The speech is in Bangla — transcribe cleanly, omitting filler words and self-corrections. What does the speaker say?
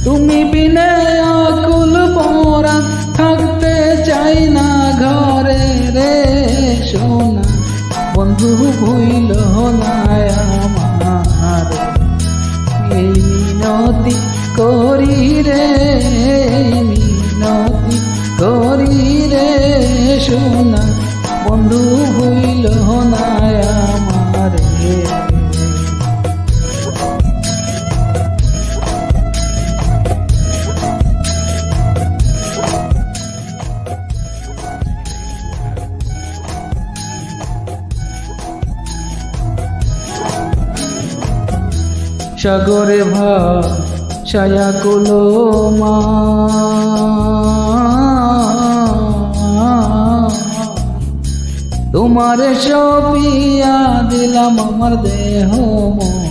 তুমি বিনে আকুল পরাণ থাকতে চাই না ঘরে রে সোনা বন্ধু ভুইল না আমার এই মিনতি করি রে মিনতি করি রে সোনা বন্ধু ভুইল না আমার সাগরে ভাষায়া কুলো মা তোমারে সপিয়া দিলাম আমার দেহ মন